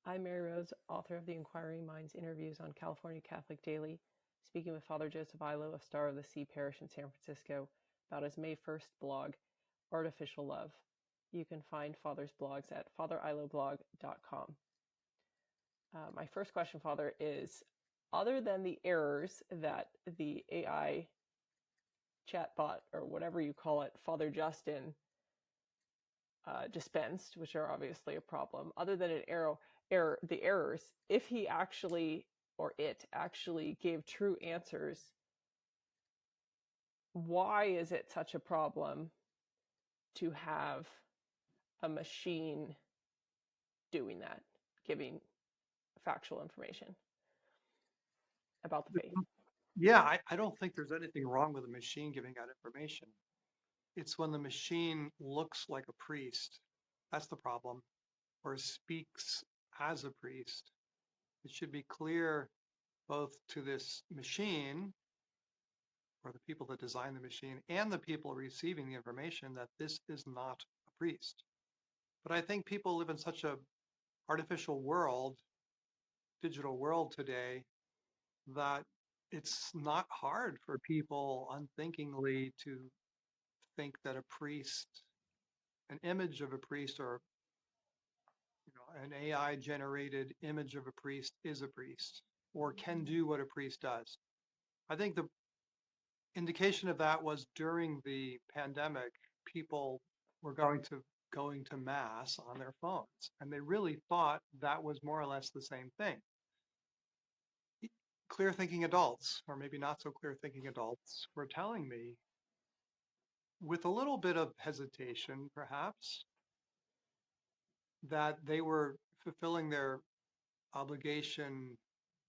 I'm Mary Rose, author of the Inquiring Minds Interviews on California Catholic Daily, speaking with Father Joseph Illo, a star of the Sea Parish in San Francisco, about his May 1st blog, Artificial Love. You can find Father's blogs at fatherilloblog.com. My first question, Father, is, other than the errors that the AI chatbot, or whatever you call it, Father Justin, dispensed, which are obviously a problem, other than the errors, if he actually, or it actually, gave true answers, why is it such a problem to have a machine doing that, giving factual information about the faith? Yeah, I don't think there's anything wrong with a machine giving out information. It's when the machine looks like a priest. That's the problem, or speaks as a priest. It should be clear both to this machine, or the people that design the machine, and the people receiving the information that this is not a priest. But I think people live in such a artificial world, digital world today, that it's not hard for people unthinkingly to think that a priest, an image of a priest, or an AI generated image of a priest is a priest or can do what a priest does. I think the indication of that was during the pandemic, people were going to mass on their phones, and they really thought that was more or less the same thing. Clear thinking adults, or maybe not so clear thinking adults, were telling me, with a little bit of hesitation perhaps, that they were fulfilling their obligation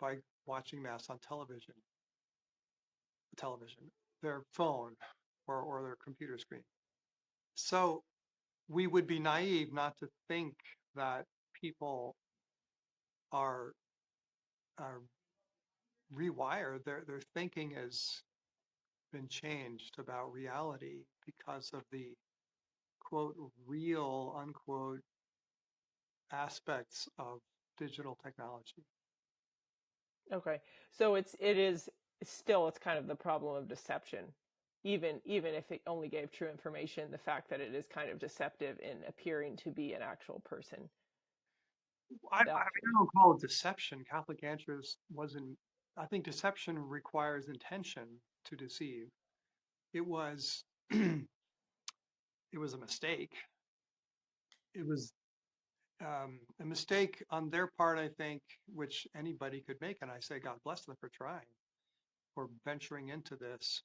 by watching mass on television, their phone, or their computer screen. So we would be naive not to think that people are, are rewired. Their thinking has been changed about reality because of the quote real unquote aspects of digital technology. Okay, so it is still, it's kind of the problem of deception. Even if it only gave true information, the fact that it is kind of deceptive in appearing to be an actual person. I don't call it deception. Catholic Answers wasn't. I think deception requires intention to deceive. It was it was a mistake. It was a mistake on their part, I think, which anybody could make. And I say, God bless them for trying, for venturing into this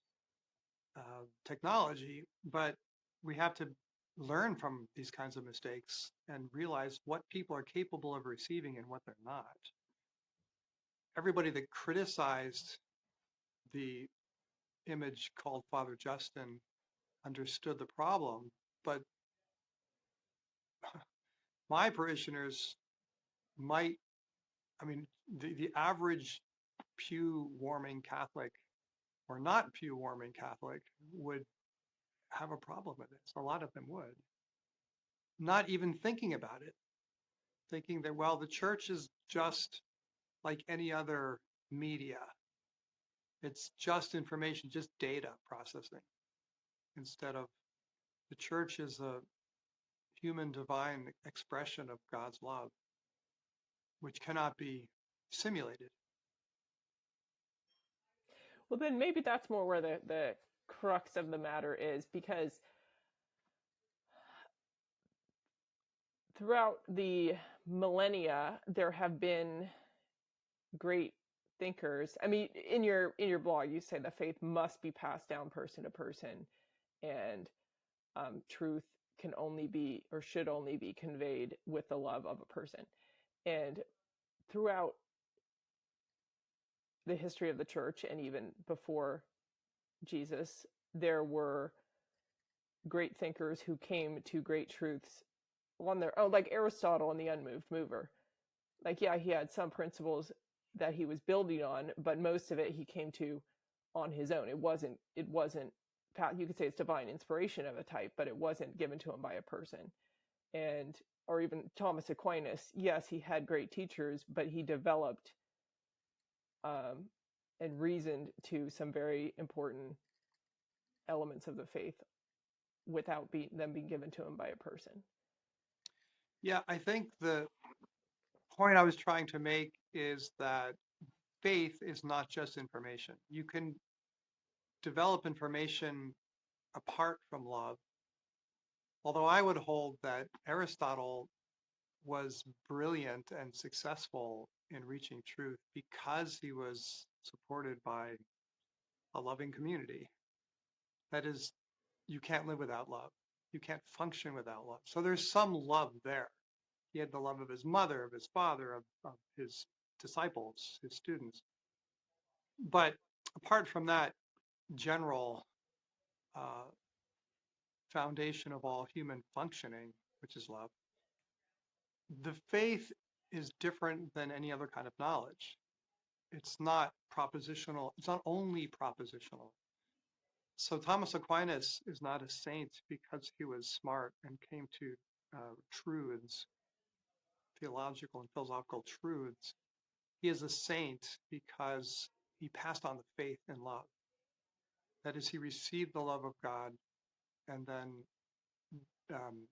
technology. But we have to learn from these kinds of mistakes and realize what people are capable of receiving and what they're not. Everybody that criticized the image called Father Justin understood the problem, but my parishioners might, I mean, the average pew warming Catholic or not pew warming Catholic would have a problem with this. A lot of them would. Not even thinking about it, thinking that, well, the church is just like any other media. It's just information, just data processing, instead of the church is a human divine expression of God's love, which cannot be simulated. Well, then maybe that's more where the crux of the matter is, because throughout the millennia, there have been great thinkers. I mean, in your blog, you say that faith must be passed down person to person, and truth can only be, or should only be, conveyed with the love of a person. And throughout the history of the church, and even before Jesus, there were great thinkers who came to great truths on their own, like Aristotle and the unmoved mover. Like, yeah, he had some principles that he was building on, but most of it he came to on his own. It wasn't, you could say it's divine inspiration of a type, but it wasn't given to him by a person. And or even Thomas Aquinas, yes, he had great teachers, but he developed um, and reasoned to some very important elements of the faith without them being given to him by a person. Yeah, I think the point I was trying to make is that faith is not just information. You can develop information apart from love. Although I would hold that Aristotle was brilliant and successful in reaching truth because he was supported by a loving community. That is, you can't live without love. You can't function without love. So there's some love there. He had the love of his mother, of his father, of his disciples, his students. But apart from that general uh, foundation of all human functioning, which is love, the faith is different than any other kind of knowledge. It's not propositional. It's not only propositional. So Thomas Aquinas is not a saint because he was smart and came to truths, theological and philosophical truths. He is a saint because he passed on the faith and love. That is, he received the love of God and then um,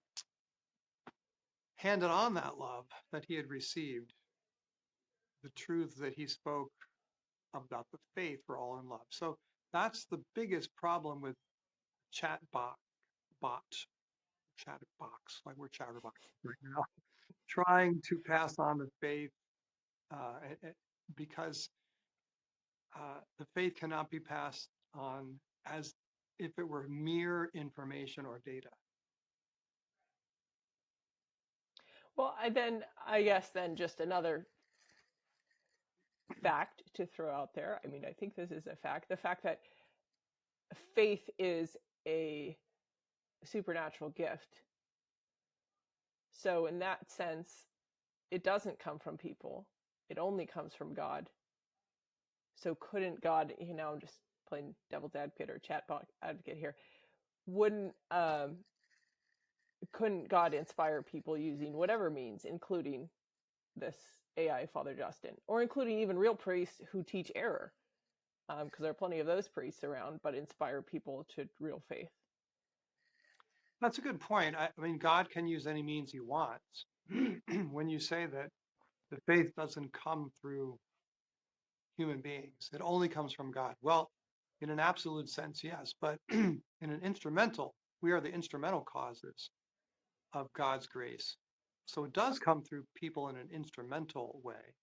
handed on that love that he had received. The truths that he spoke about the faith were all in love. So that's the biggest problem with bot, chatterbox, like we're chatterbox right now, trying to pass on the faith uh, because the faith cannot be passed on as if it were mere information or data. Well, I guess then just another fact to throw out there. I mean, I think this is a fact. The fact that faith is a supernatural gift. So in that sense, it doesn't come from people. It only comes from God. So couldn't God, I'm just playing devil's advocate or chatbot advocate here, wouldn't couldn't God inspire people using whatever means, including this AI Father Justin, or including even real priests who teach error? Because there are plenty of those priests around, but inspire people to real faith. That's a good point. I mean, God can use any means he wants. When you say that the faith doesn't come through human beings, it only comes from God. Well, in an absolute sense, yes, but in an instrumental, we are the instrumental causes of God's grace. So it does come through people in an instrumental way.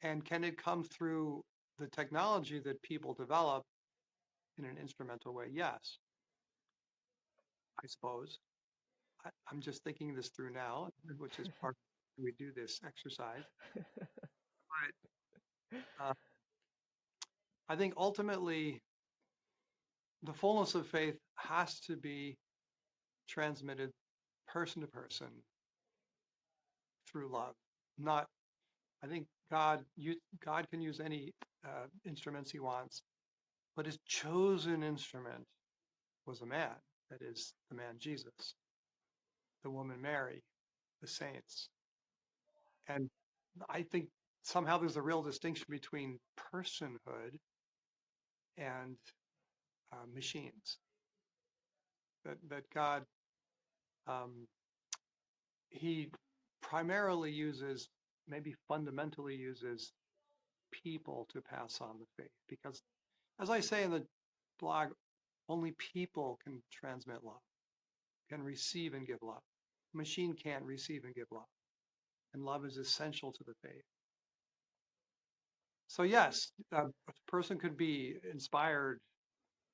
And can it come through the technology that people develop in an instrumental way? Yes, I suppose. I'm just thinking this through now, which is part of we do this exercise. But I think ultimately the fullness of faith has to be transmitted person to person through love. Not, I think God can use any instruments he wants, but his chosen instrument was a man. That is the man Jesus, the woman Mary, the saints. And I think somehow there's a real distinction between personhood and machines. That God, um, he primarily uses, maybe fundamentally uses people to pass on the faith. Because as I say in the blog, only people can transmit love, can receive and give love. A machine can't receive and give love. And love is essential to the faith. So yes, a person could be inspired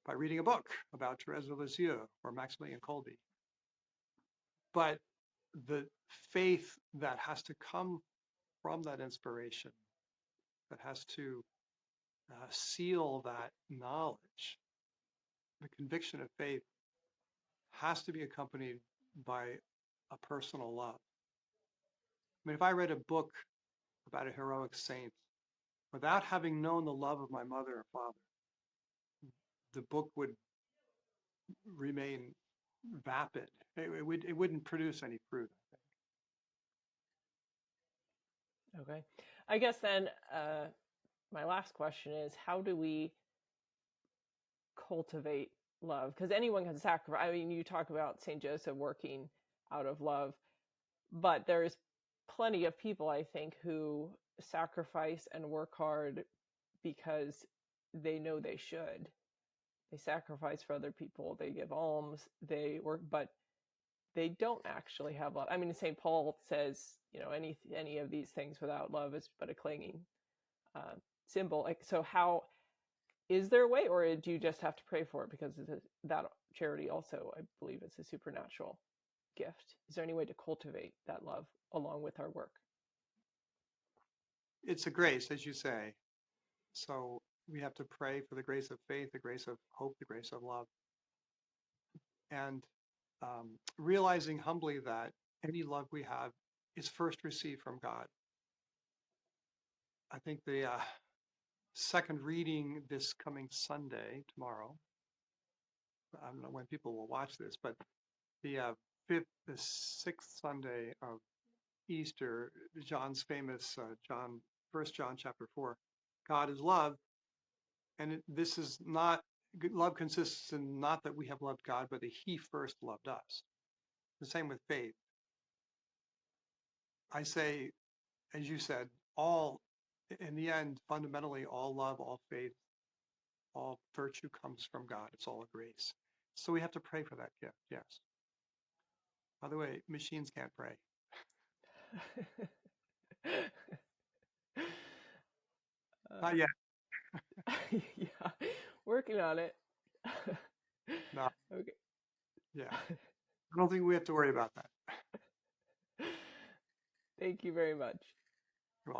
by reading a book about Therese of Lisieux or Maximilian Kolbe. But the faith that has to come from that inspiration, that has to seal that knowledge, the conviction of faith has to be accompanied by a personal love. I mean, if I read a book about a heroic saint without having known the love of my mother or father, the book would remain vapid. It wouldn't produce any fruit. Okay. I guess then my last question is, how do we cultivate love? Because anyone can sacrifice. I mean, you talk about St. Joseph working out of love, but there's plenty of people, I think, who sacrifice and work hard because they know they should. They sacrifice for other people, they give alms, they work, but they don't actually have love. I mean, St. Paul says, any of these things without love is but a clanging symbol. Like, so how is there a way, or do you just have to pray for it? Because that charity also, I believe, it's a supernatural gift. Is there any way to cultivate that love along with our work? It's a grace, as you say. So we have to pray for the grace of faith, the grace of hope, the grace of love, and realizing humbly that any love we have is first received from God. I think the second reading this coming Sunday, tomorrow, I don't know when people will watch this, but the sixth Sunday of Easter, John's famous First John chapter 4, God is love, and this is not, love consists in not that we have loved God, but that He first loved us. The same with faith. I say, as you said, in the end, fundamentally, all love, all faith, all virtue comes from God. It's all a grace. So we have to pray for that gift, yes. By the way, machines can't pray. Not yet. Yeah, working on it. No. Okay. Yeah. I don't think we have to worry about that. Thank you very much.